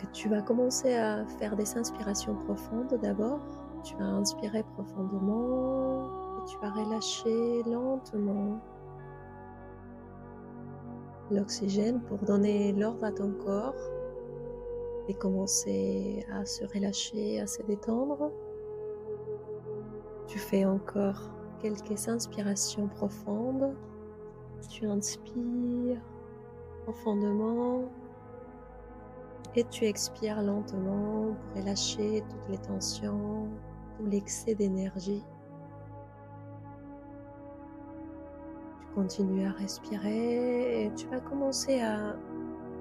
Donc tu vas commencer à faire des inspirations profondes d'abord. Tu vas inspirer profondément et tu vas relâcher lentement l'oxygène pour donner l'ordre à ton corps et commencer à se relâcher, à se détendre. Tu fais encore quelques inspirations profondes. Tu inspires profondément et tu expires lentement pour relâcher toutes les tensions, tout l'excès d'énergie. Tu continues à respirer et tu vas commencer à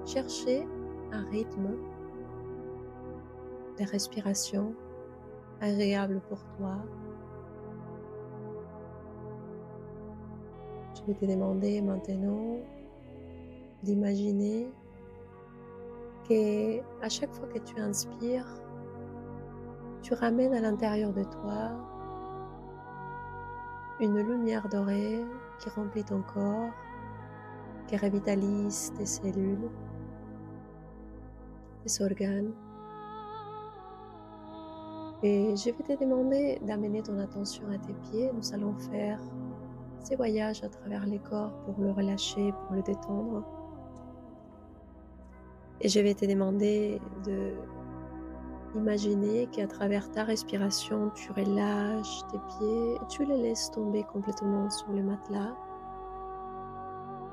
chercher un rythme de respiration agréable pour toi. Je vais te demander maintenant d'imaginer que à chaque fois que tu inspires, tu ramènes à l'intérieur de toi une lumière dorée qui remplit ton corps, qui revitalise tes cellules, tes organes. Et je vais te demander d'amener ton attention à tes pieds. Nous allons faire ces voyages à travers les corps pour le relâcher, pour le détendre. Et je vais te demander de imaginer qu'à travers ta respiration, tu relâches tes pieds et tu les laisses tomber complètement sur le matelas.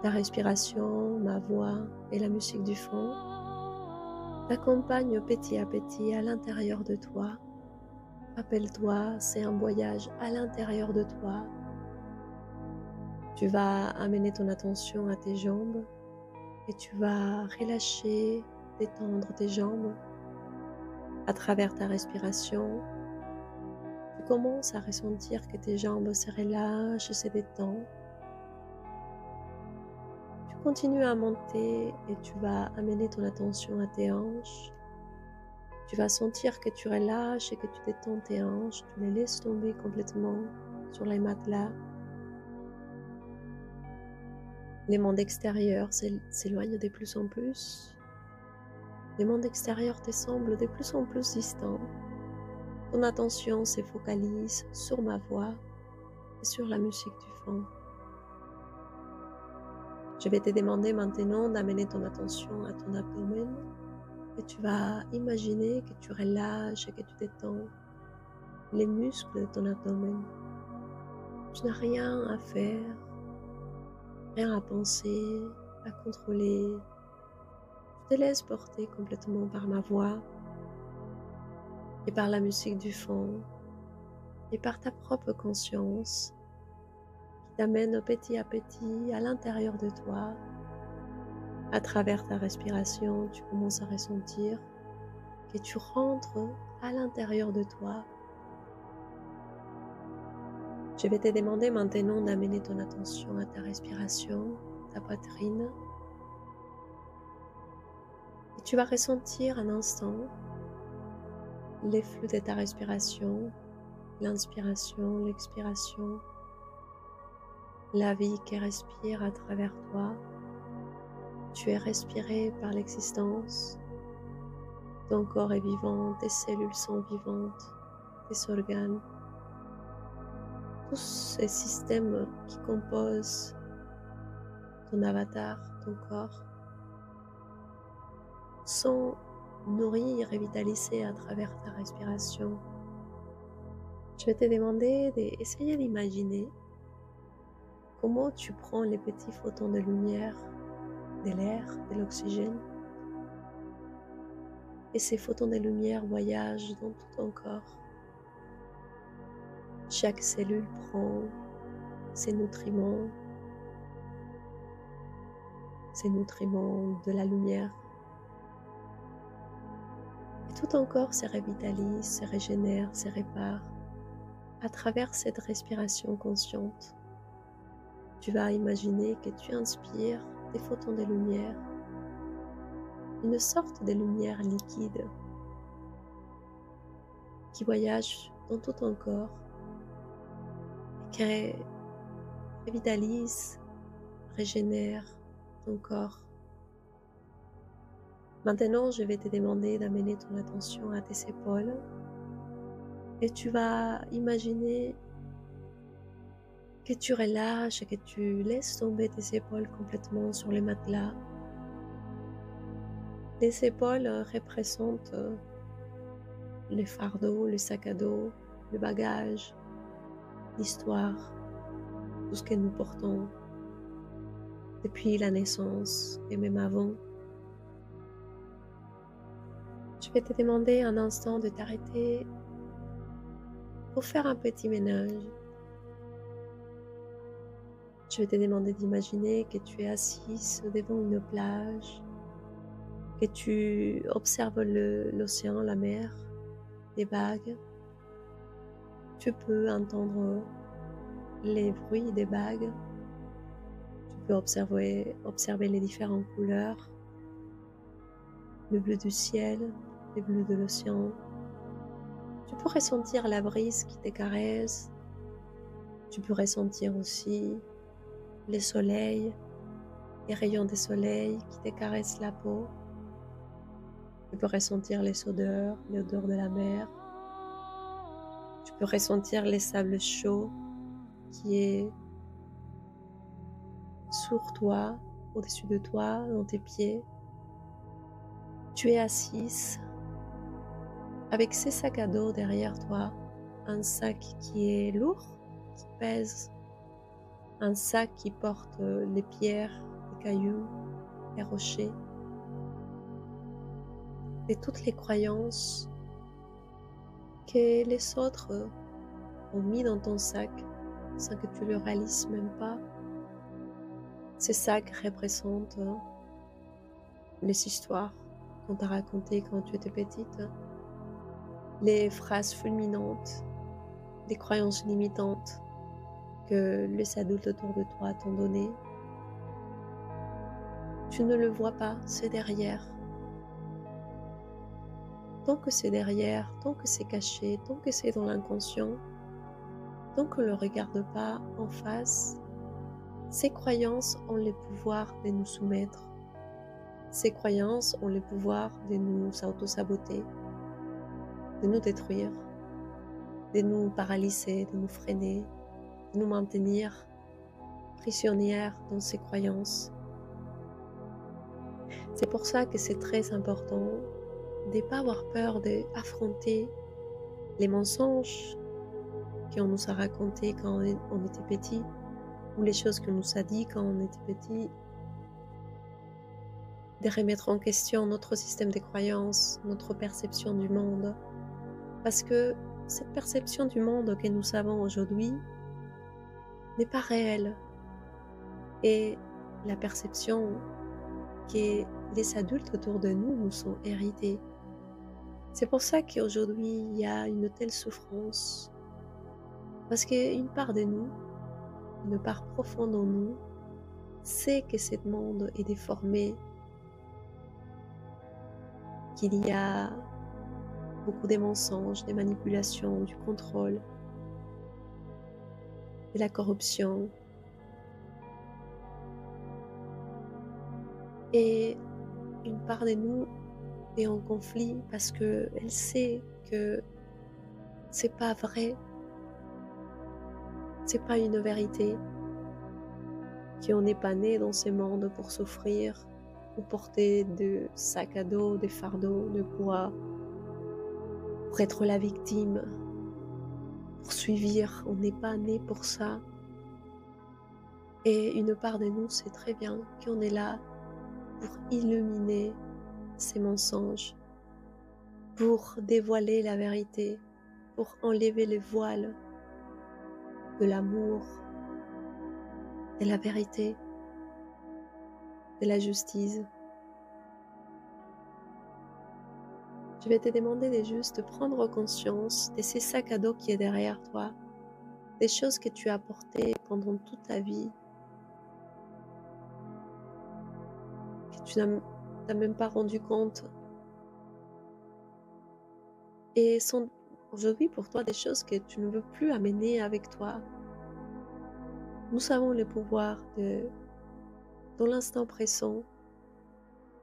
Ta respiration, ma voix et la musique du fond t'accompagnent petit à petit à l'intérieur de toi. Rappelle-toi, c'est un voyage à l'intérieur de toi. Tu vas amener ton attention à tes jambes et tu vas relâcher, détendre tes jambes. À travers ta respiration, tu commences à ressentir que tes jambes se relâchent et se détendent. Tu continues à monter et tu vas amener ton attention à tes hanches. Tu vas sentir que tu relâches et que tu détends tes hanches. Tu les laisses tomber complètement sur les matelas. Les mondes extérieurs s'éloignent de plus en plus. Les mondes extérieurs te semblent de plus en plus distants. Ton attention se focalise sur ma voix et sur la musique du fond. Je vais te demander maintenant d'amener ton attention à ton abdomen et tu vas imaginer que tu relâches et que tu détends les muscles de ton abdomen. Tu n'as rien à faire, rien à penser, à contrôler. Tu te laisses porter complètement par ma voix et par la musique du fond et par ta propre conscience qui t'amène petit à petit à l'intérieur de toi. À travers ta respiration, tu commences à ressentir que tu rentres à l'intérieur de toi. Je vais te demander maintenant d'amener ton attention à ta respiration, ta poitrine. Et tu vas ressentir un instant les flux de ta respiration, l'inspiration, l'expiration, la vie qui respire à travers toi. Tu es respiré par l'existence. Ton corps est vivant, tes cellules sont vivantes, tes organes. Tous ces systèmes qui composent ton avatar, ton corps, sont nourris et revitalisés à travers ta respiration. Je vais te demander d'essayer d'imaginer comment tu prends les petits photons de lumière, de l'air, de l'oxygène, et ces photons de lumière voyagent dans tout ton corps. Chaque cellule prend ses nutriments de la lumière. Et tout ton corps se revitalise, se régénère, se répare à travers cette respiration consciente. Tu vas imaginer que tu inspires des photons de lumière, une sorte de lumière liquide qui voyage dans tout ton corps et qui revitalise, régénère ton corps. Maintenant, je vais te demander d'amener ton attention à tes épaules et tu vas imaginer que tu relâches et que tu laisses tomber tes épaules complètement sur le matelas. Les épaules représentent le fardeau, le sac à dos, le bagage, l'histoire, tout ce que nous portons depuis la naissance et même avant. Je vais te demander un instant de t'arrêter pour faire un petit ménage. Je vais te demander d'imaginer que tu es assise devant une plage, que tu observes l'océan, la mer, les vagues. Tu peux entendre les bruits des vagues. Tu peux observer les différentes couleurs, le bleu du ciel, le bleu de l'océan. Tu peux ressentir la brise qui te caresse. Tu peux ressentir aussi le soleil, les rayons du soleil qui te caressent la peau. Tu peux ressentir l'odeur de la mer. Tu peux ressentir les sables chauds qui est sur toi, au-dessus de toi, dans tes pieds. Tu es assise avec ces sacs à dos derrière toi, un sac qui est lourd, qui pèse, un sac qui porte les pierres, les cailloux, les rochers et toutes les croyances que les autres ont mis dans ton sac sans que tu le réalises même pas. Ces sacs représentent les histoires qu'on t'a racontées quand tu étais petite, les phrases fulminantes, les croyances limitantes que les adultes autour de toi t'ont données. Tu ne le vois pas, c'est derrière. Tant que c'est derrière, tant que c'est caché, tant que c'est dans l'inconscient, tant qu'on ne le regarde pas en face, ces croyances ont le pouvoir de nous soumettre. Ces croyances ont le pouvoir de nous auto-saboter, de nous détruire, de nous paralyser, de nous freiner, de nous maintenir prisonnières dans ces croyances. C'est pour ça que c'est très important de ne pas avoir peur d'affronter les mensonges qu'on nous a racontés quand on était petit, ou les choses qu'on nous a dit quand on était petit, de remettre en question notre système de croyances, notre perception du monde. Parce que cette perception du monde que nous avons aujourd'hui n'est pas réelle. Et la perception que les adultes autour de nous nous ont héritées. C'est pour ça qu'aujourd'hui, il y a une telle souffrance. Parce qu'une part de nous, une part profonde en nous, sait que ce monde est déformé, qu'il y a beaucoup de mensonges, des manipulations, du contrôle, de la corruption. Et une part de nous est en conflit parce qu'elle sait que c'est pas vrai, c'est pas une vérité, qu'on n'est pas né dans ce monde pour souffrir ou porter des sacs à dos, des fardeaux de poids, pour être la victime, pour suivre. On n'est pas né pour ça. Et une part de nous sait très bien qu'on est là pour illuminer ces mensonges, pour dévoiler la vérité, pour enlever le voile de l'amour, de la vérité, de la justice. Je vais te demander de juste prendre conscience de ces sacs à dos qui est derrière toi, des choses que tu as portées pendant toute ta vie, que tu n'as même pas rendu compte, et sont aujourd'hui pour toi des choses que tu ne veux plus amener avec toi. Nous avons le pouvoir de, dans l'instant présent,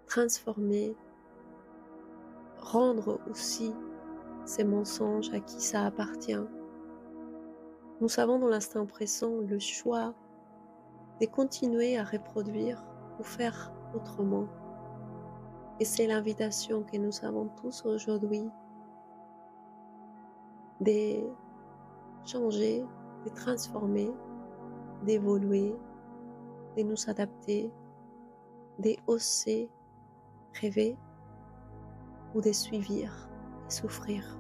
transformer rendre aussi ces mensonges à qui ça appartient. Nous avons dans l'instant présent le choix de continuer à reproduire ou faire autrement. Et c'est l'invitation que nous avons tous aujourd'hui de changer, de transformer, d'évoluer, de nous adapter, d'oser rêver ou de suivre et souffrir.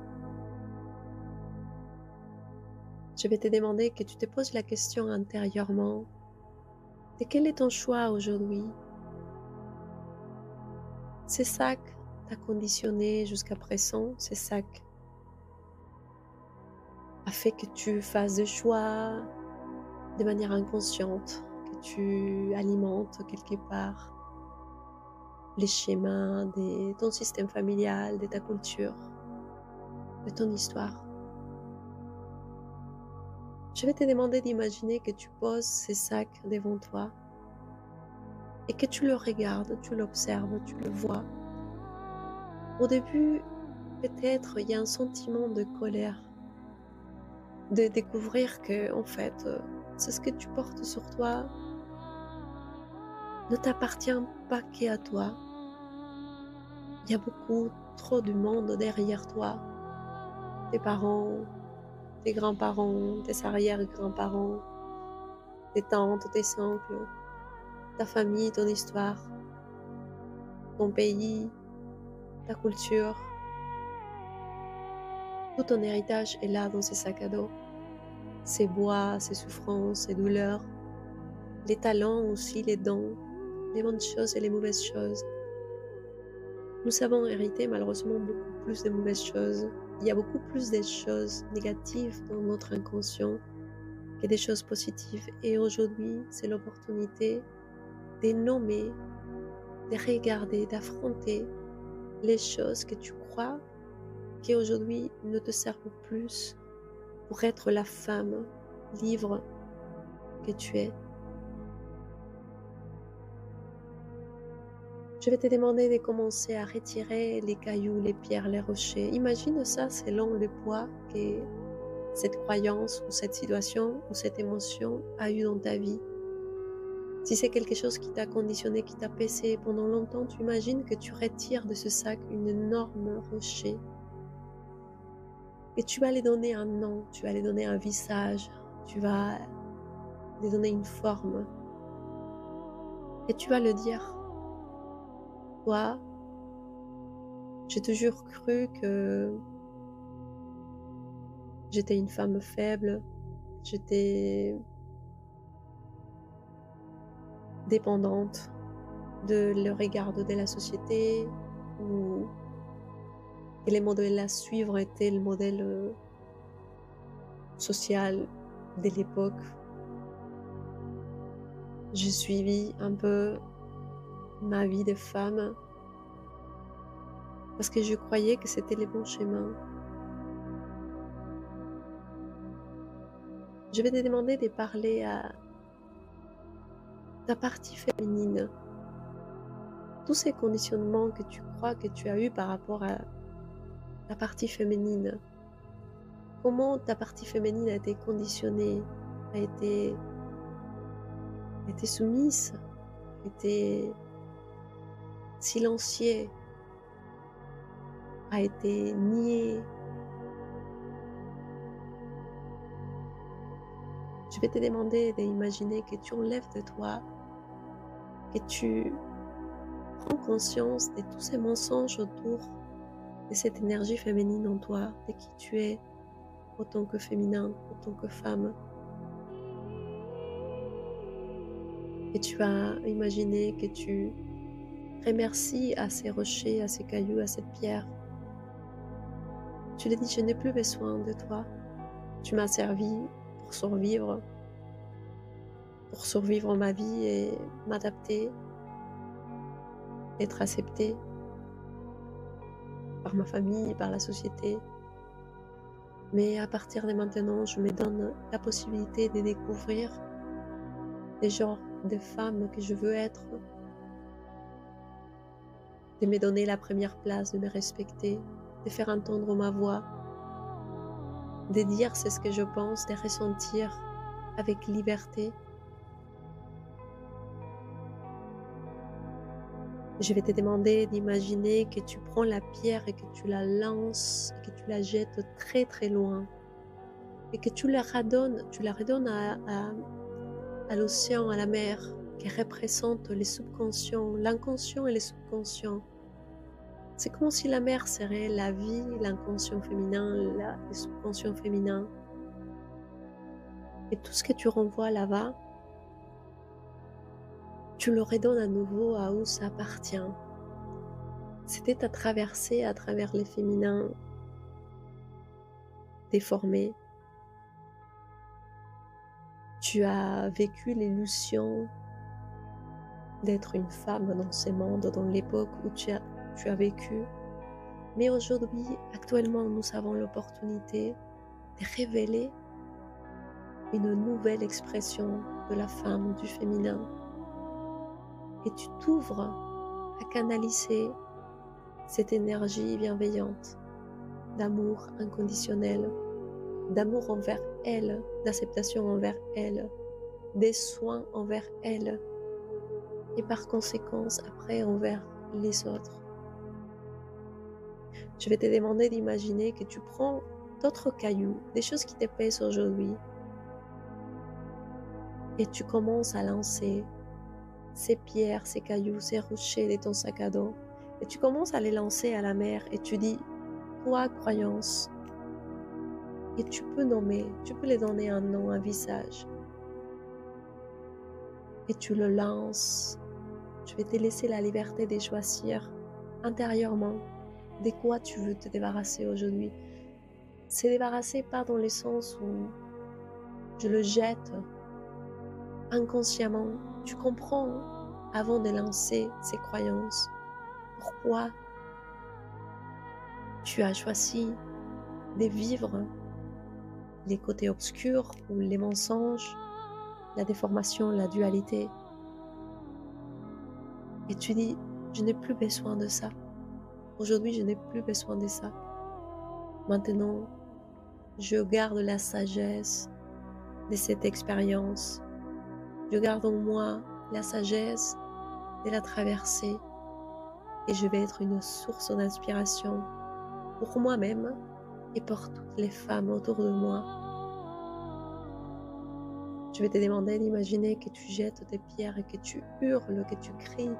Je vais te demander que tu te poses la question intérieurement de quel est ton choix aujourd'hui. C'est ça que t'a conditionné jusqu'à présent, c'est ça qui a fait que tu fasses des choix de manière inconsciente, que tu alimentes quelque part les schémas de ton système familial, de ta culture, de ton histoire. Je vais te demander d'imaginer que tu poses ces sacs devant toi et que tu le regardes, tu l'observes, tu le vois. Au début, peut-être il y a un sentiment de colère, de découvrir que, en fait, c'est ce que tu portes sur toi ne t'appartient pas qu'à toi. Il y a beaucoup trop de monde derrière toi, tes parents, tes grands-parents, tes arrière-grands-parents, tes tantes, tes oncles, ta famille, ton histoire, ton pays, ta culture. Tout ton héritage est là dans ces sacs à dos. Ses bois, ses souffrances, ses douleurs, les talents aussi, les dons, les bonnes choses et les mauvaises choses. Nous avons hérité malheureusement beaucoup plus de mauvaises choses. Il y a beaucoup plus de choses négatives dans notre inconscient que des choses positives. Et aujourd'hui, c'est l'opportunité de nommer, de regarder, d'affronter les choses que tu crois qui aujourd'hui ne te servent plus pour être la femme libre que tu es. Je vais te demander de commencer à retirer les cailloux, les pierres, les rochers. Imagine ça selon le poids que cette croyance ou cette situation ou cette émotion a eu dans ta vie. Si c'est quelque chose qui t'a conditionné, qui t'a pesé pendant longtemps, tu imagines que tu retires de ce sac une énorme rocher. Et tu vas lui donner un nom, tu vas lui donner un visage, tu vas lui donner une forme. Et tu vas le dire. Toi, j'ai toujours cru que j'étais une femme faible, j'étais dépendante de le regard de la société, ou que les modèles à suivre étaient le modèle social de l'époque. J'ai suivi un peu ma vie de femme parce que je croyais que c'était le bon chemin. Je vais te demander de parler à ta partie féminine. Tous ces conditionnements que tu crois que tu as eus par rapport à ta partie féminine. Comment ta partie féminine a été conditionnée, a été soumise, a été silenciée, a été niée. Je vais te demander d'imaginer que tu enlèves de toi, que tu prends conscience de tous ces mensonges autour de cette énergie féminine en toi, de qui tu es en tant que féminin, en tant que femme. Et tu vas imaginer que tu remercies à ces rochers, à ces cailloux, à cette pierre. Tu lui dis, je n'ai plus besoin de toi. Tu m'as servi pour survivre ma vie et m'adapter, être acceptée par ma famille, par la société. Mais à partir de maintenant, je me donne la possibilité de découvrir les genres de femmes que je veux être. de me donner la première place, de me respecter, de faire entendre ma voix, de dire c'est ce que je pense, de ressentir avec liberté. Je vais te demander d'imaginer que tu prends la pierre et que tu la lances et que tu la jettes très très loin et que tu la redonnes à l'océan, à la mer, qui représente les subconscients, l'inconscient et les subconscients. C'est comme si la mer serait la vie, l'inconscient féminin, le subconscient féminin. Et tout ce que tu renvoies là-bas, tu le redonnes à nouveau à où ça appartient. C'était à traverser à travers les féminins déformés. Tu as vécu l'illusion d'être une femme dans ce monde, dans l'époque où tu as vécu. Mais aujourd'hui, actuellement, nous avons l'opportunité de révéler une nouvelle expression de la femme, du féminin. Et tu t'ouvres à canaliser cette énergie bienveillante, d'amour inconditionnel, d'amour envers elle, d'acceptation envers elle, des soins envers elle, et par conséquence après envers les autres. Je vais te demander d'imaginer que tu prends d'autres cailloux, des choses qui te pèsent aujourd'hui, et tu commences à lancer ces pierres, ces cailloux, ces rochers de ton sac à dos, et tu commences à les lancer à la mer, et tu dis, toi, croyance, et tu peux nommer, tu peux les donner un nom, un visage, et tu le lances. Je vais te laisser la liberté de choisir intérieurement de quoi tu veux te débarrasser aujourd'hui. Se débarrasser pas dans le sens où je le jette inconsciemment. Tu comprends avant de lancer ces croyances pourquoi tu as choisi de vivre les côtés obscurs ou les mensonges, la déformation, la dualité. Et tu dis, je n'ai plus besoin de ça. Aujourd'hui, je n'ai plus besoin de ça. Maintenant, je garde la sagesse de cette expérience. Je garde en moi la sagesse de la traverser et je vais être une source d'inspiration pour moi-même et pour toutes les femmes autour de moi. Je vais te demander d'imaginer que tu jettes des pierres et que tu hurles, que tu cries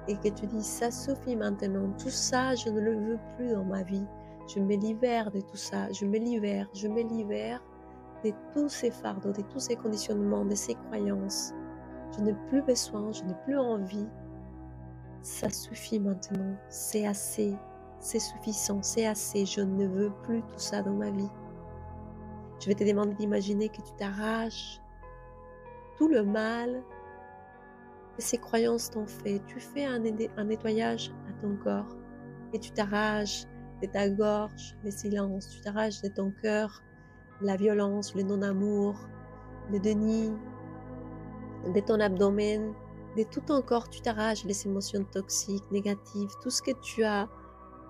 et que tu dis ça suffit maintenant, tout ça je ne le veux plus dans ma vie. Je me libère de tout ça, je me libère de tous ces fardeaux, de tous ces conditionnements, de ces croyances. Je n'ai plus besoin, je n'ai plus envie. Ça suffit maintenant, c'est assez, c'est suffisant, c'est assez, je ne veux plus tout ça dans ma vie. Je vais te demander d'imaginer que tu t'arraches tout le mal que ces croyances t'ont fait. Tu fais un nettoyage à ton corps et tu t'arraches de ta gorge le silence, tu t'arraches de ton cœur la violence, le non-amour, le déni, de ton abdomen, de tout ton corps, tu t'arraches les émotions toxiques, négatives, tout ce que tu as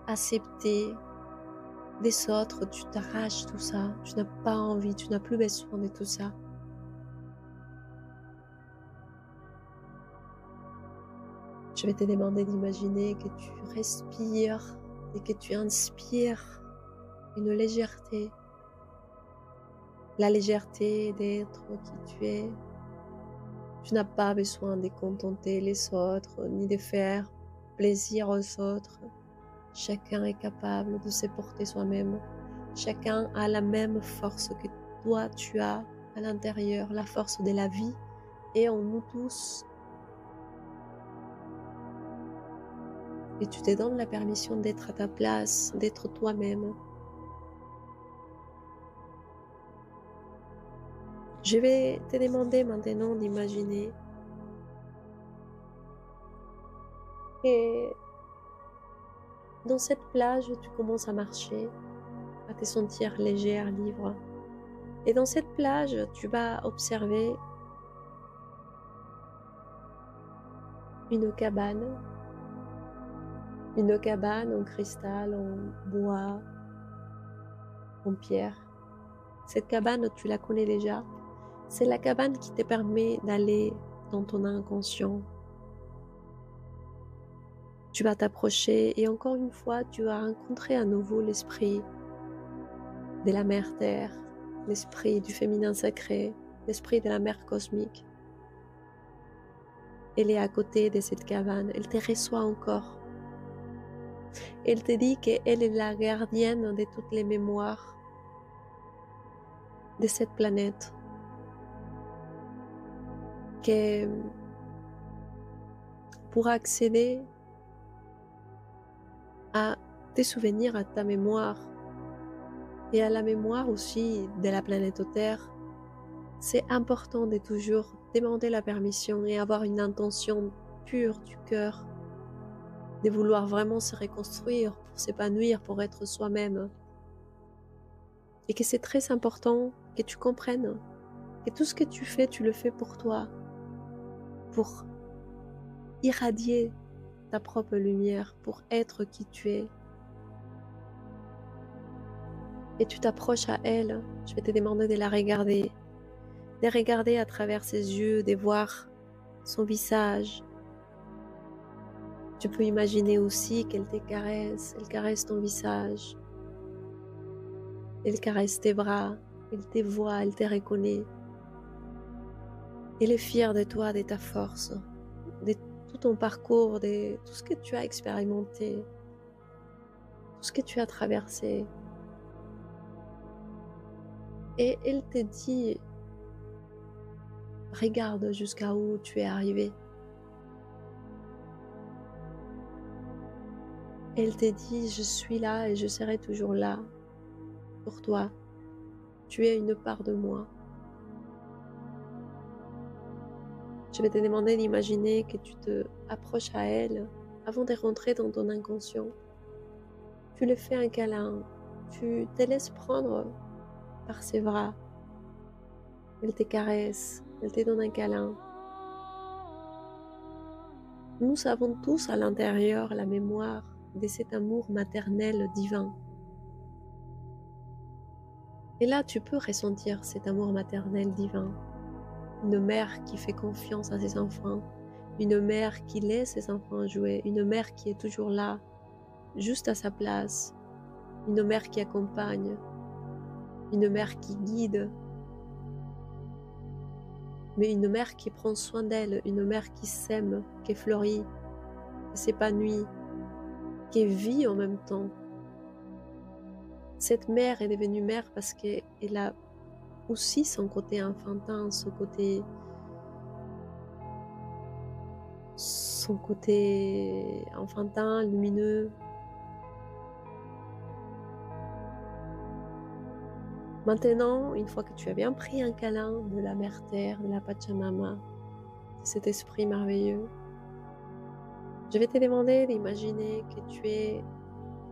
accepté des autres, tu t'arraches tout ça, tu n'as pas envie, tu n'as plus besoin de tout ça. Je vais te demander d'imaginer que tu respires et que tu inspires une légèreté, la légèreté d'être qui tu es. Tu n'as pas besoin de contenter les autres, ni de faire plaisir aux autres. Chacun est capable de se porter soi-même. Chacun a la même force que toi tu as à l'intérieur, la force de la vie est en nous tous. Et tu te donnes la permission d'être à ta place, d'être toi-même. Je vais te demander maintenant d'imaginer que dans cette plage, tu commences à marcher, à te sentir légère, libre. Et dans cette plage, tu vas observer une cabane Une cabane en cristal, en bois, en pierre. Cette cabane, tu la connais déjà. C'est la cabane qui te permet d'aller dans ton inconscient. Tu vas t'approcher et encore une fois, tu vas rencontrer à nouveau l'esprit de la mère Terre, l'esprit du féminin sacré, l'esprit de la mère cosmique. Elle est à côté de cette cabane, elle te reçoit encore. Elle te dit qu'elle est la gardienne de toutes les mémoires de cette planète. Que pour accéder à tes souvenirs, à ta mémoire et à la mémoire aussi de la planète Terre, c'est important de toujours demander la permission et avoir une intention pure du cœur, de vouloir vraiment se reconstruire, pour s'épanouir, pour être soi-même. Et que c'est très important que tu comprennes que tout ce que tu fais, tu le fais pour toi, pour irradier ta propre lumière, pour être qui tu es. Et tu t'approches à elle, je vais te demander de la regarder, de regarder à travers ses yeux, de voir son visage. Tu peux imaginer aussi qu'elle te caresse, elle caresse ton visage, elle caresse tes bras, elle te voit, elle te reconnaît. Elle est fière de toi, de ta force, de tout ton parcours, de tout ce que tu as expérimenté, tout ce que tu as traversé. Et elle te dit, regarde jusqu'à où tu es arrivé. Elle te dit, je suis là et je serai toujours là pour toi. Tu es une part de moi. Je vais te demander d'imaginer que tu te approches à elle avant de rentrer dans ton inconscient. Tu lui fais un câlin, tu te laisses prendre par ses bras. Elle te caresse, elle te donne un câlin. Nous avons tous à l'intérieur la mémoire de cet amour maternel divin. Et là, tu peux ressentir cet amour maternel divin. Une mère qui fait confiance à ses enfants, une mère qui laisse ses enfants jouer, une mère qui est toujours là, juste à sa place, une mère qui accompagne, une mère qui guide, mais une mère qui prend soin d'elle, une mère qui s'aime, qui fleurit, qui s'épanouit, qui vit en même temps. Cette mère est devenue mère parce qu'elle a aussi son côté enfantin, son côté enfantin, lumineux. Maintenant, une fois que tu as bien pris un câlin de la Mère Terre, de la Pachamama, de cet esprit merveilleux, je vais te demander d'imaginer que tu es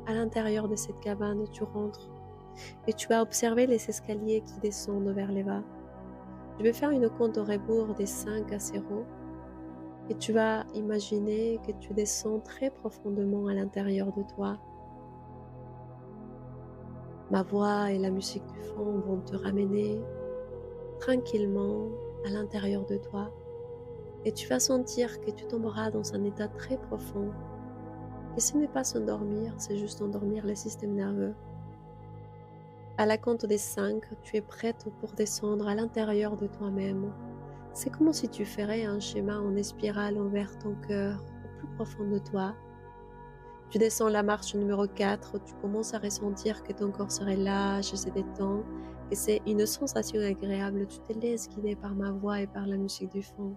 à l'intérieur de cette cabane où tu rentres et tu vas observer les escaliers qui descendent vers les bas. Je vais faire une compte au rebours des 5 à 0 et tu vas imaginer que tu descends très profondément à l'intérieur de toi. Ma voix et la musique du fond vont te ramener tranquillement à l'intérieur de toi et tu vas sentir que tu tomberas dans un état très profond. Et ce n'est pas s'endormir, c'est juste endormir le système nerveux. À la compte des 5, tu es prête pour descendre à l'intérieur de toi-même. C'est comme si tu ferais un schéma en spirale envers ton cœur, au plus profond de toi. Tu descends la marche numéro 4, tu commences à ressentir que ton corps se relâche, se détend, et c'est une sensation agréable. Tu te laisses guider par ma voix et par la musique du fond.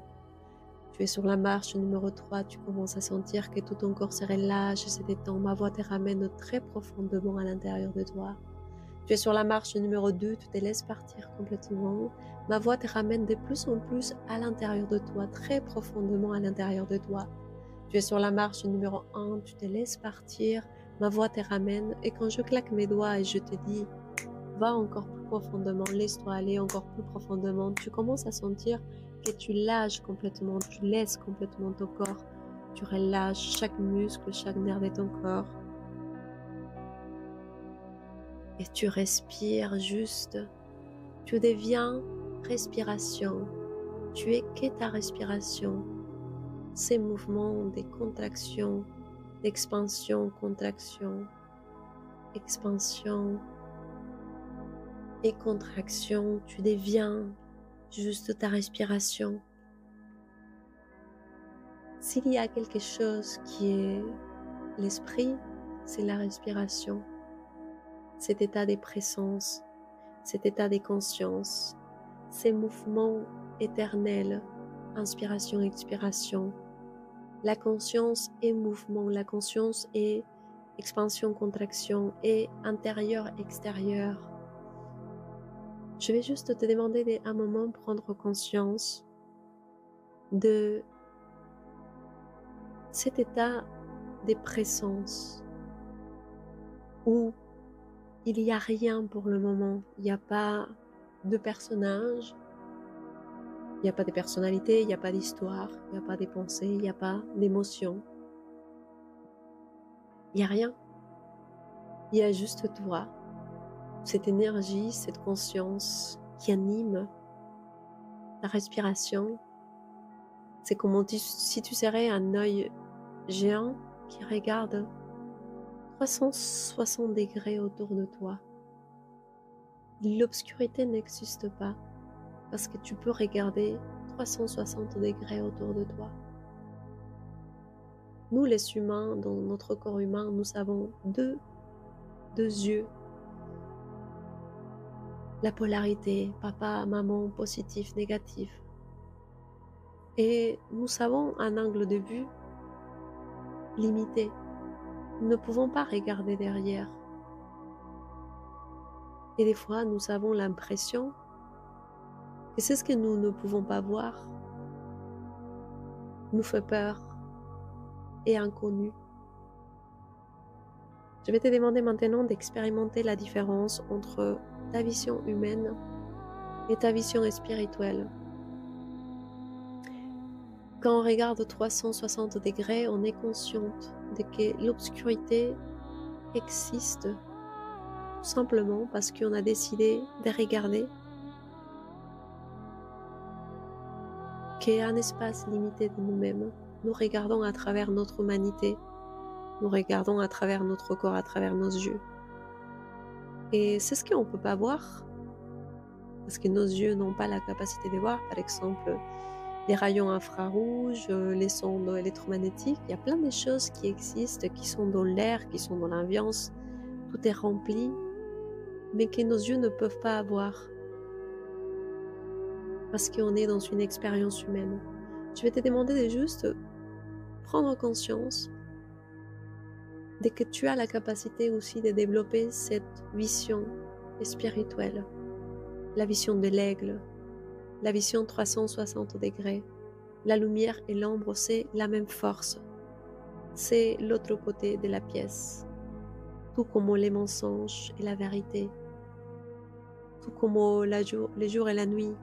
Tu es sur la marche numéro 3, tu commences à sentir que tout ton corps se relâche, se détend. Ma voix te ramène très profondément à l'intérieur de toi. Tu es sur la marche numéro 2, tu te laisses partir complètement. Ma voix te ramène de plus en plus à l'intérieur de toi, très profondément à l'intérieur de toi. Tu es sur la marche numéro 1, tu te laisses partir. Ma voix te ramène et quand je claque mes doigts et je te dis va encore plus profondément, laisse-toi aller encore plus profondément, tu commences à sentir que tu lâches complètement, tu laisses complètement ton corps Tu relâches chaque muscle, chaque nerf de ton corps. Et tu respires juste. Tu deviens respiration. Tu es que ta respiration. Ces mouvements de contraction, d'expansion, contraction, expansion et contraction. Tu deviens juste ta respiration. S'il y a quelque chose qui est l'esprit, c'est la respiration. Cet état de présence, cet état de conscience, ces mouvements éternels, inspiration, expiration. La conscience est mouvement, la conscience est expansion, contraction et intérieur, extérieur. Je vais juste te demander un moment prendre conscience de cet état de présence où il n'y a rien pour le moment, il n'y a pas de personnage, il n'y a pas de personnalité, il n'y a pas d'histoire, il n'y a pas de pensée, il n'y a pas d'émotion. Il n'y a rien. Il y a juste toi, cette énergie, cette conscience qui anime ta respiration. C'est comme si tu serais un œil géant qui regarde 360 degrés autour de toi. L'obscurité n'existe pas parce que tu peux regarder 360 degrés autour de toi. Nous, les humains, dans notre corps humain, nous avons deux yeux. La polarité, papa, maman, positif, négatif. Et nous avons un angle de vue limité. Nous ne pouvons pas regarder derrière. Et des fois, nous avons l'impression que c'est ce que nous ne pouvons pas voir nous fait peur et inconnu. Je vais te demander maintenant d'expérimenter la différence entre ta vision humaine et ta vision spirituelle. Quand on regarde 360 degrés, on est consciente de que l'obscurité existe tout simplement parce qu'on a décidé de regarder qu'un espace limité de nous-mêmes. Nous regardons à travers notre humanité, nous regardons à travers notre corps, à travers nos yeux. Et c'est ce qu'on ne peut pas voir, parce que nos yeux n'ont pas la capacité de voir, par exemple, les rayons infrarouges, les sondes électromagnétiques. Il y a plein de choses qui existent, qui sont dans l'air, qui sont dans l'ambiance. Tout est rempli, mais que nos yeux ne peuvent pas avoir, parce qu'on est dans une expérience humaine. Je vais te demander de juste prendre conscience de que tu as la capacité aussi de développer cette vision spirituelle, la vision de l'aigle, la vision 360 degrés. La lumière et l'ombre, c'est la même force. C'est l'autre côté de la pièce. Tout comme les mensonges et la vérité. Tout comme les jours et la nuit.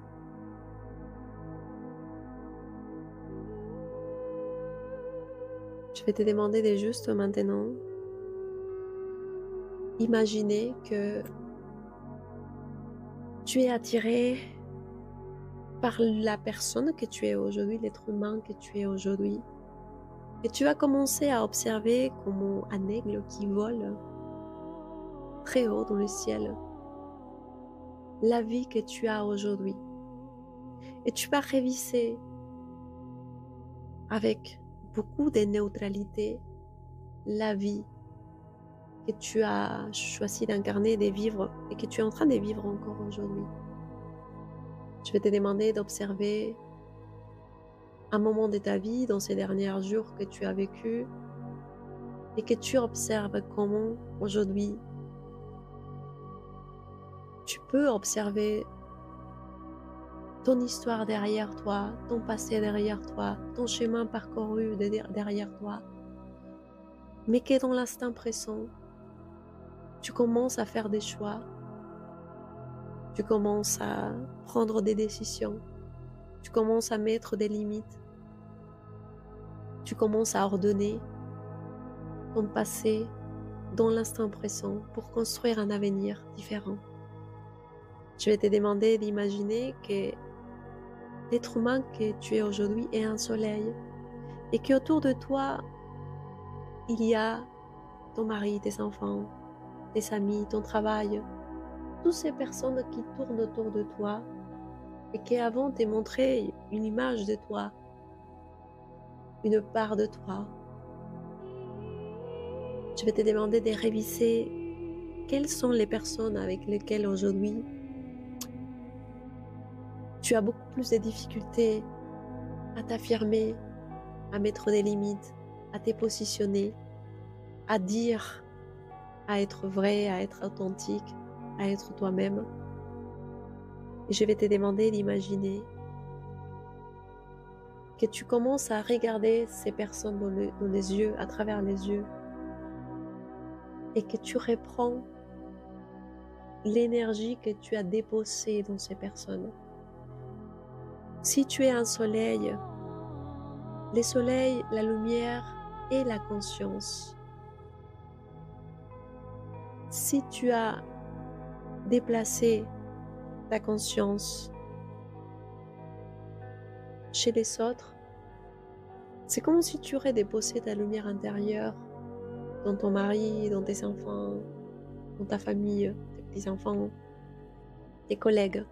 Je vais te demander de juste maintenant imaginer que tu es attiré par la personne que tu es aujourd'hui, l'être humain que tu es aujourd'hui. Et tu vas commencer à observer comme un aigle qui vole très haut dans le ciel la vie que tu as aujourd'hui. Et tu vas réviser avec beaucoup de neutralité la vie que tu as choisi d'incarner, de vivre et que tu es en train de vivre encore aujourd'hui. Je vais te demander d'observer un moment de ta vie dans ces derniers jours que tu as vécu et que tu observes comment aujourd'hui tu peux observer ton histoire derrière toi, ton passé derrière toi, ton chemin parcouru derrière toi, mais que dans l'instant présent, tu commences à faire des choix, tu commences à prendre des décisions, tu commences à mettre des limites, tu commences à ordonner ton passé dans l'instant présent pour construire un avenir différent. Je vais te demander d'imaginer que l'être humain que tu es aujourd'hui est un soleil et qu'autour de toi, il y a ton mari, tes enfants, tes amis, ton travail, toutes ces personnes qui tournent autour de toi et qui avant t'ont montré une image de toi, une part de toi. Je vais te demander de réviser quelles sont les personnes avec lesquelles aujourd'hui tu as beaucoup plus de difficultés à t'affirmer, à mettre des limites, à te positionner, à dire, à être vrai, à être authentique, à être toi-même. Et je vais te demander d'imaginer que tu commences à regarder ces personnes dans les yeux, à travers les yeux, et que tu reprends l'énergie que tu as déposée dans ces personnes. Si tu es un soleil, les soleils, la lumière et la conscience. Si tu as déplacé ta conscience chez les autres, c'est comme si tu aurais déposé ta lumière intérieure dans ton mari, dans tes enfants, dans ta famille, tes petits-enfants, tes collègues.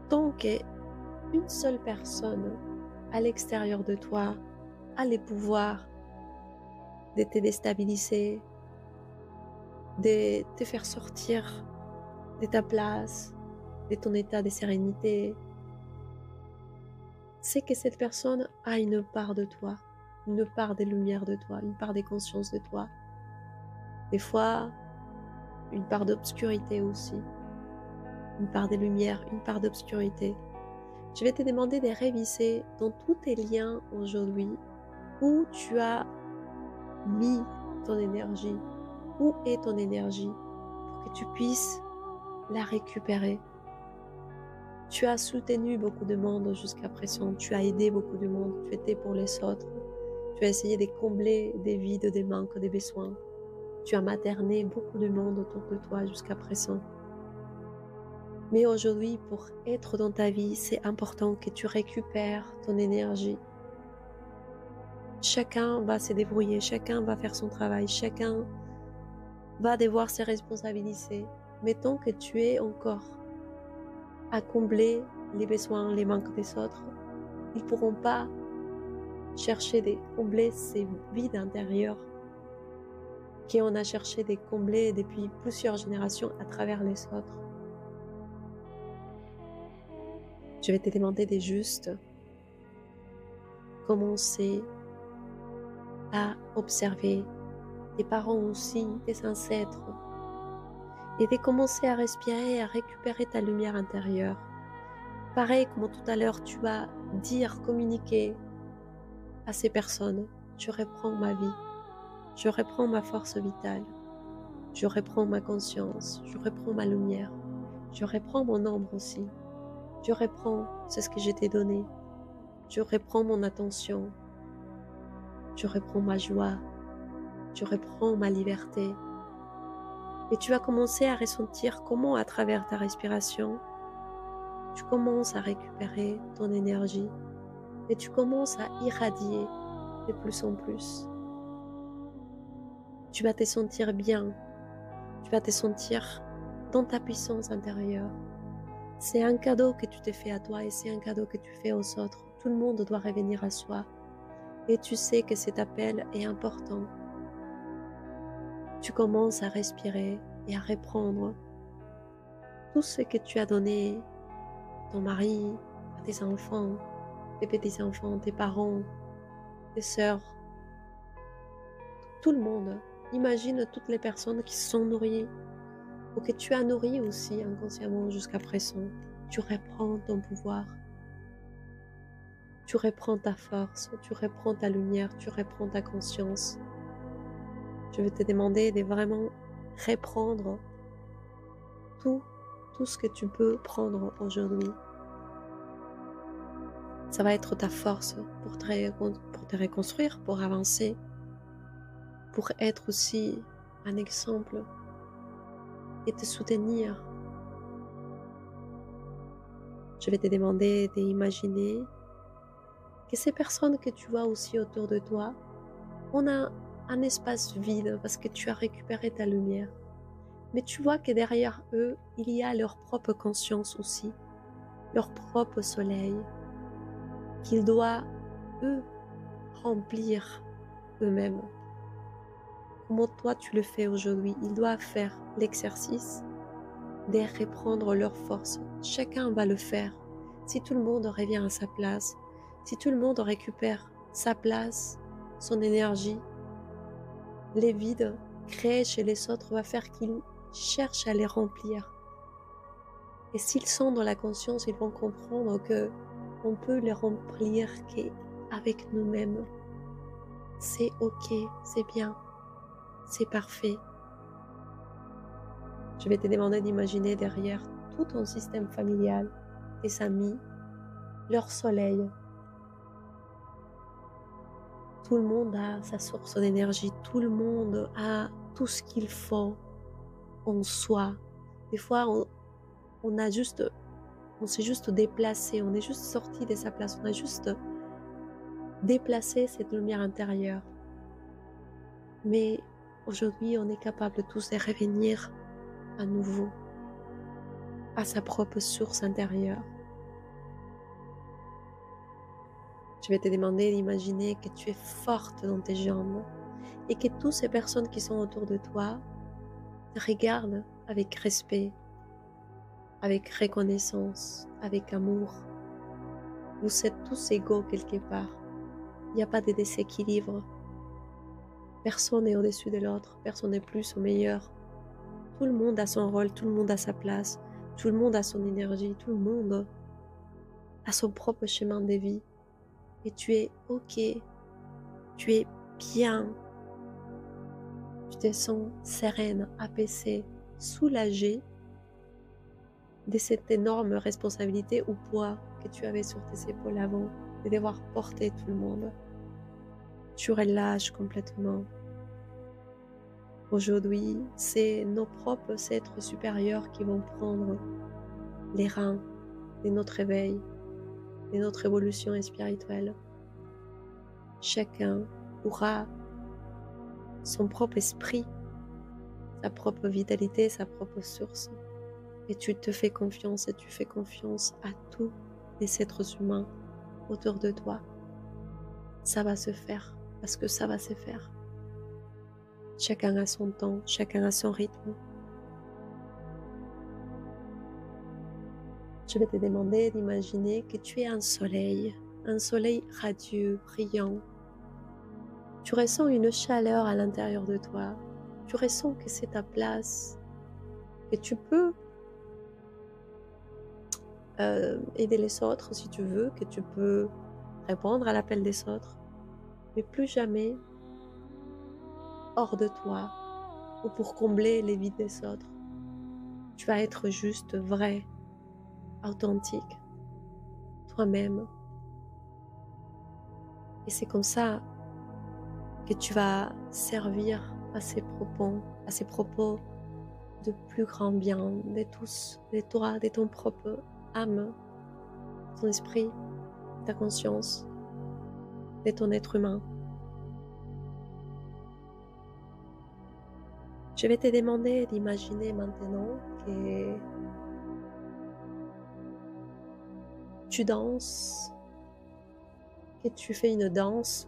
Tant qu'une seule personne à l'extérieur de toi a les pouvoirs de te déstabiliser, de te faire sortir de ta place, de ton état de sérénité, c'est que cette personne a une part de toi, une part des lumières de toi, une part des consciences de toi. Des fois, une part d'obscurité aussi, une part des lumières, une part d'obscurité. Je vais te demander de réviser dans tous tes liens aujourd'hui où tu as mis ton énergie, où est ton énergie, pour que tu puisses la récupérer. Tu as soutenu beaucoup de monde jusqu'à présent, tu as aidé beaucoup de monde, tu étais pour les autres, tu as essayé de combler des vides, des manques, des besoins. Tu as materné beaucoup de monde autour de toi jusqu'à présent. Mais aujourd'hui, pour être dans ta vie, c'est important que tu récupères ton énergie. Chacun va se débrouiller, chacun va faire son travail, chacun va devoir se responsabiliser. Mais tant que tu es encore à combler les besoins, les manques des autres, ils ne pourront pas chercher de combler ces vides intérieurs qu'on a cherché de combler depuis plusieurs générations à travers les autres. Je vais te demander de juste commencer à observer tes parents aussi, tes ancêtres, et de commencer à respirer et à récupérer ta lumière intérieure. Pareil, comme tout à l'heure, tu vas dire, communiquer à ces personnes, je reprends ma vie, je reprends ma force vitale, je reprends ma conscience, je reprends ma lumière, je reprends mon ombre aussi, je reprends ce que je t'ai donné, je reprends mon attention, je reprends ma joie, je reprends ma liberté. Et tu vas commencer à ressentir comment à travers ta respiration, tu commences à récupérer ton énergie et tu commences à irradier de plus en plus. Tu vas te sentir bien, tu vas te sentir dans ta puissance intérieure. C'est un cadeau que tu te fais à toi et c'est un cadeau que tu fais aux autres. Tout le monde doit revenir à soi et tu sais que cet appel est important. Tu commences à respirer et à reprendre tout ce que tu as donné à ton mari, à tes enfants, tes petits-enfants, tes parents, tes sœurs, tout le monde. Imagine toutes les personnes qui se sont nourries ou que tu as nourries aussi inconsciemment jusqu'à présent. Tu reprends ton pouvoir, tu reprends ta force, tu reprends ta lumière, tu reprends ta conscience. Je vais te demander de vraiment reprendre tout ce que tu peux prendre aujourd'hui. Ça va être ta force pour pour te reconstruire, pour avancer, pour être aussi un exemple et te soutenir. Je vais te demander d'imaginer que ces personnes que tu vois aussi autour de toi, on a un espace vide parce que tu as récupéré ta lumière. Mais tu vois que derrière eux, il y a leur propre conscience aussi, leur propre soleil, qu'ils doivent, eux, remplir eux-mêmes. Comment toi tu le fais aujourd'hui? Ils doivent faire l'exercice de reprendre leur force. Chacun va le faire. Si tout le monde revient à sa place, si tout le monde récupère sa place, son énergie, les vides créés chez les autres va faire qu'ils cherchent à les remplir. Et s'ils sont dans la conscience, ils vont comprendre que on peut les remplir qu'avec nous-mêmes. C'est ok, c'est bien, c'est parfait. Je vais te demander d'imaginer derrière tout ton système familial, tes amis, leur soleil. Tout le monde a sa source d'énergie, tout le monde a tout ce qu'il faut en soi. Des fois, on s'est juste déplacé, on est juste sorti de sa place, on a juste déplacé cette lumière intérieure. Mais aujourd'hui, on est capable tous de revenir à nouveau à sa propre source intérieure. Je vais te demander d'imaginer que tu es forte dans tes jambes et que toutes ces personnes qui sont autour de toi te regardent avec respect, avec reconnaissance, avec amour. Vous êtes tous égaux quelque part. Il n'y a pas de déséquilibre. Personne n'est au-dessus de l'autre, personne n'est plus ou meilleur. Tout le monde a son rôle, tout le monde a sa place, tout le monde a son énergie, tout le monde a son propre chemin de vie. Et tu es ok, tu es bien, tu te sens sereine, apaisée, soulagée de cette énorme responsabilité ou poids que tu avais sur tes épaules avant, de devoir porter tout le monde. Tu relâches complètement. Aujourd'hui, c'est nos propres êtres supérieurs qui vont prendre les reins de notre éveil, de notre évolution spirituelle. Chacun aura son propre esprit, sa propre vitalité, sa propre source. Et tu te fais confiance et tu fais confiance à tous les êtres humains autour de toi. Ça va se faire parce que ça va se faire. Chacun a son temps, chacun a son rythme. Je vais te demander d'imaginer que tu es un soleil radieux, brillant. Tu ressens une chaleur à l'intérieur de toi. Tu ressens que c'est ta place, que tu peux aider les autres si tu veux, que tu peux répondre à l'appel des autres, mais plus jamais hors de toi ou pour combler les vides des autres. Tu vas être juste vrai, authentique, toi-même. Et c'est comme ça que tu vas servir à ces propos de plus grand bien de tous, de toi, de ton propre âme, ton esprit, ta conscience, de ton être humain. Je vais te demander d'imaginer maintenant que tu danses, que tu fais une danse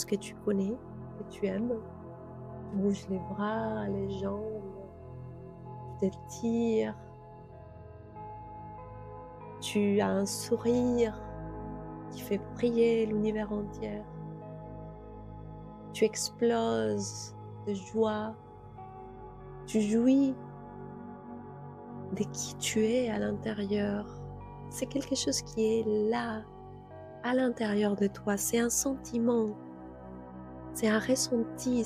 que tu connais, que tu aimes. Tu bouges les bras, les jambes, tu t'étires, tu as un sourire qui fait briller l'univers entier. Tu exploses de joie, tu jouis de qui tu es à l'intérieur. C'est quelque chose qui est là, à l'intérieur de toi. C'est un sentiment, c'est un ressenti,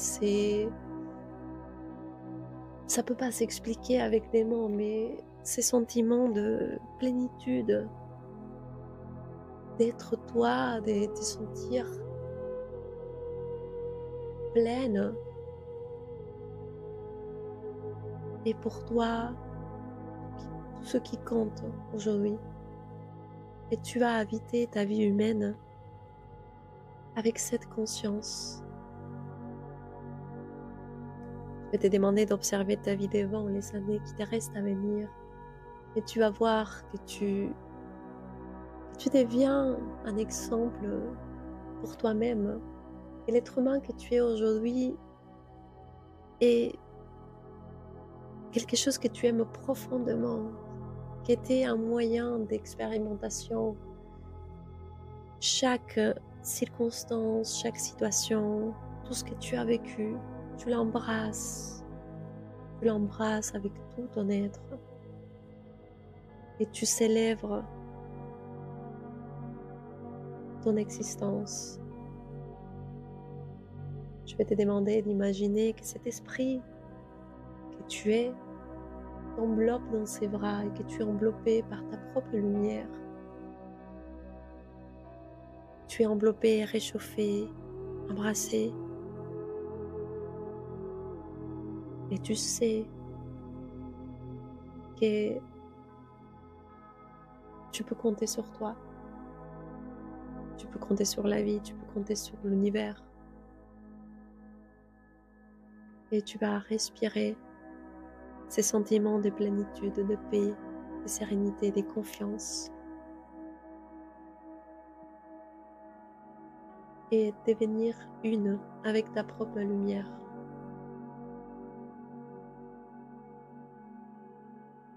ça peut pas s'expliquer avec des mots, mais ces sentiments de plénitude, d'être toi, de te sentir pleine. Et pour toi, tout ce qui compte aujourd'hui. Et tu vas habiter ta vie humaine avec cette conscience. Je vais te demander d'observer ta vie devant les années qui te restent à venir. Et tu vas voir que tu deviens un exemple pour toi-même. Et l'être humain que tu es aujourd'hui est quelque chose que tu aimes profondément, qui était un moyen d'expérimentation. Chaque circonstance, chaque situation, tout ce que tu as vécu, tu l'embrasses. Tu l'embrasses avec tout ton être. Et tu célèbres ton existence. Je vais te demander d'imaginer que cet esprit que tu es t'enveloppe dans ses bras et que tu es enveloppé par ta propre lumière. Tu es enveloppé, réchauffé, embrassé. Et tu sais que tu peux compter sur toi. Tu peux compter sur la vie, tu peux compter sur l'univers. Et tu vas respirer ces sentiments de plénitude, de paix, de sérénité, de confiance. Et devenir une avec ta propre lumière.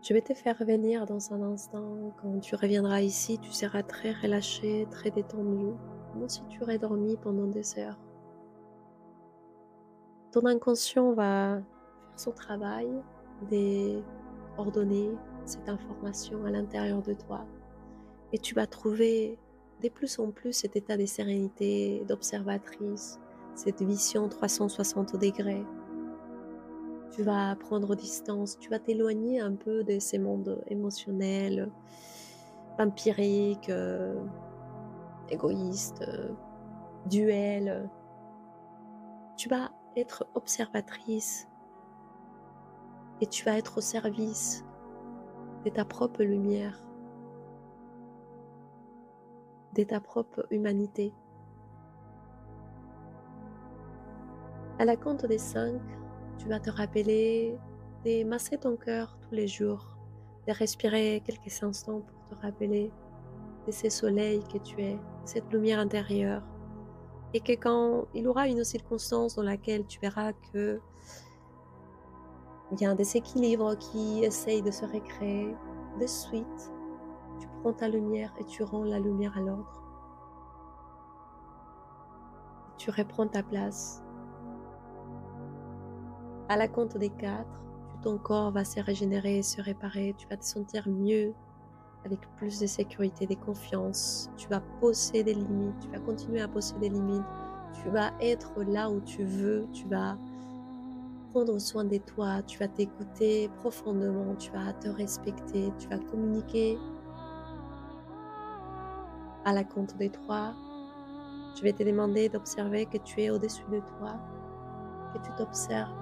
Je vais te faire venir dans un instant. Quand tu reviendras ici, tu seras très relâché, très détendu, comme si tu aurais dormi pendant des heures. Ton inconscient va faire son travail d'ordonner cette information à l'intérieur de toi. Et tu vas trouver de plus en plus cet état de sérénité, d'observatrice, cette vision 360 degrés. Tu vas prendre distance, tu vas t'éloigner un peu de ces mondes émotionnels, vampiriques, égoïstes, duels. Tu vas être observatrice et tu vas être au service de ta propre lumière, de ta propre humanité. À la compte des 5, tu vas te rappeler de masser ton cœur tous les jours, de respirer quelques instants pour te rappeler de ce soleil que tu es, de cette lumière intérieure. Et que quand il y aura une circonstance dans laquelle tu verras que il y a un déséquilibre qui essaye de se recréer, de suite, tu prends ta lumière et tu rends la lumière à l'autre. Tu reprends ta place. À la compte des 4, ton corps va se régénérer, se réparer, tu vas te sentir mieux, avec plus de sécurité, de confiance. Tu vas poser des limites, tu vas continuer à poser des limites. Tu vas être là où tu veux, tu vas prendre soin de toi, tu vas t'écouter profondément, tu vas te respecter, tu vas communiquer. À la compte des 3, je vais te demander d'observer que tu es au-dessus de toi, que tu t'observes,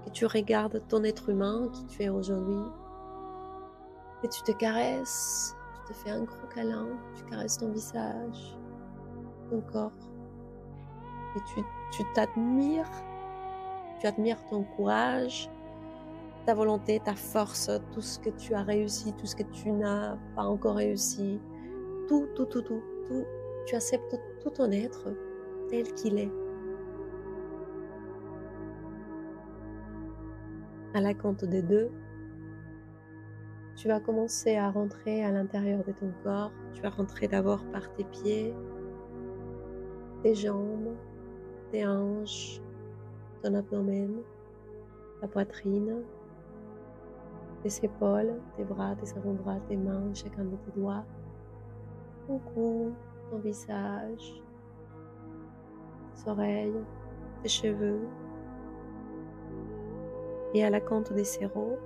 que tu regardes ton être humain qui tu es aujourd'hui, et tu te caresses, tu te fais un gros câlin, tu caresses ton visage, ton corps, et tu t'admires, tu admires ton courage, ta volonté, ta force, tout ce que tu as réussi, tout ce que tu n'as pas encore réussi, tout, tu acceptes tout ton être tel qu'il est. À la compte de 2, tu vas commencer à rentrer à l'intérieur de ton corps. Tu vas rentrer d'abord par tes pieds, tes jambes, tes hanches, ton abdomen, ta poitrine, tes épaules, tes bras, tes avant-bras, tes mains, chacun de tes doigts, ton cou, ton visage, tes oreilles, tes cheveux. Et à la compte des 0,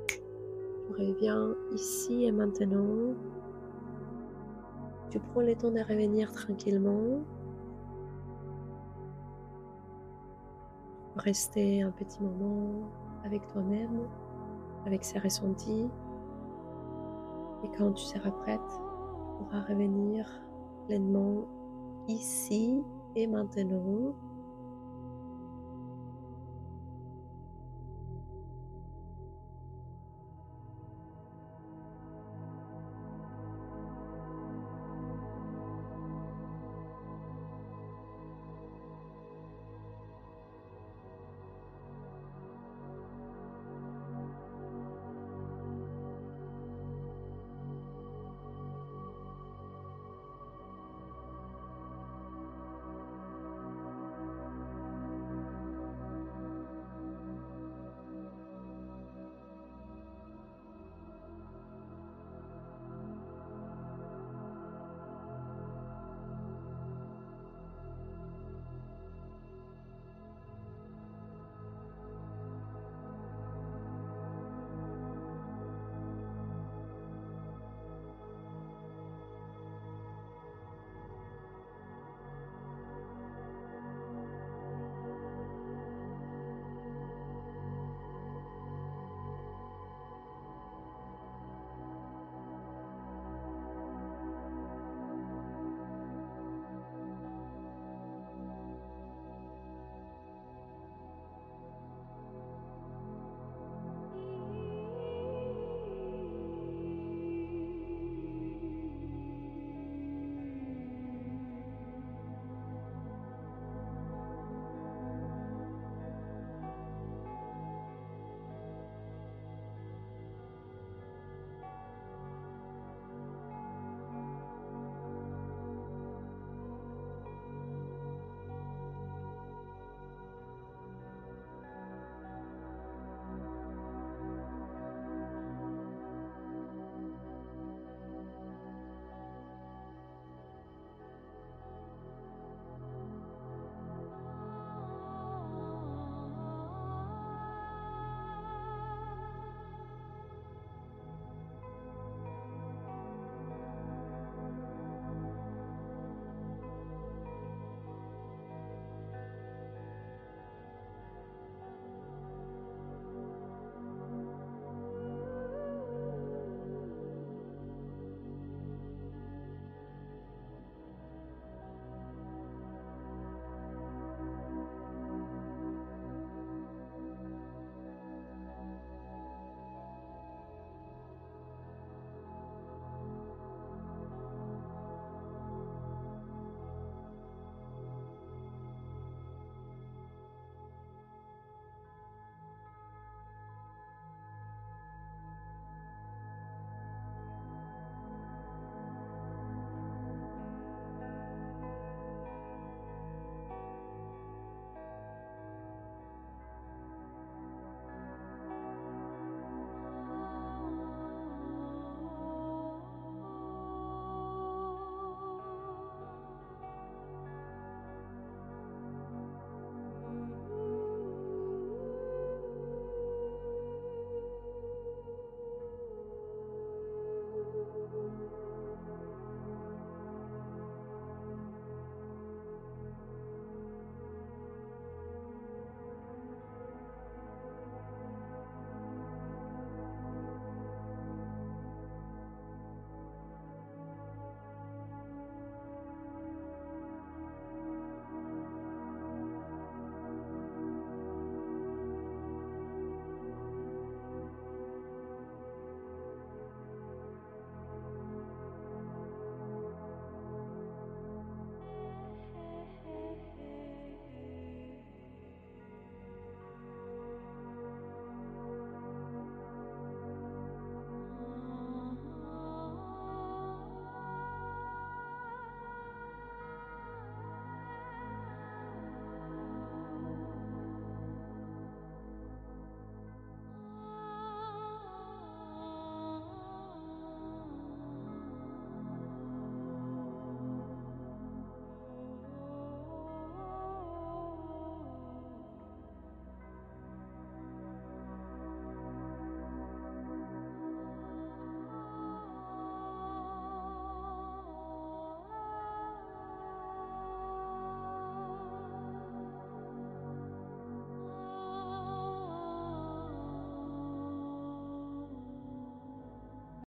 tu reviens ici et maintenant. Tu prends le temps de revenir tranquillement, rester un petit moment avec toi-même, avec ces ressentis. Et quand tu seras prête, tu pourras revenir pleinement ici et maintenant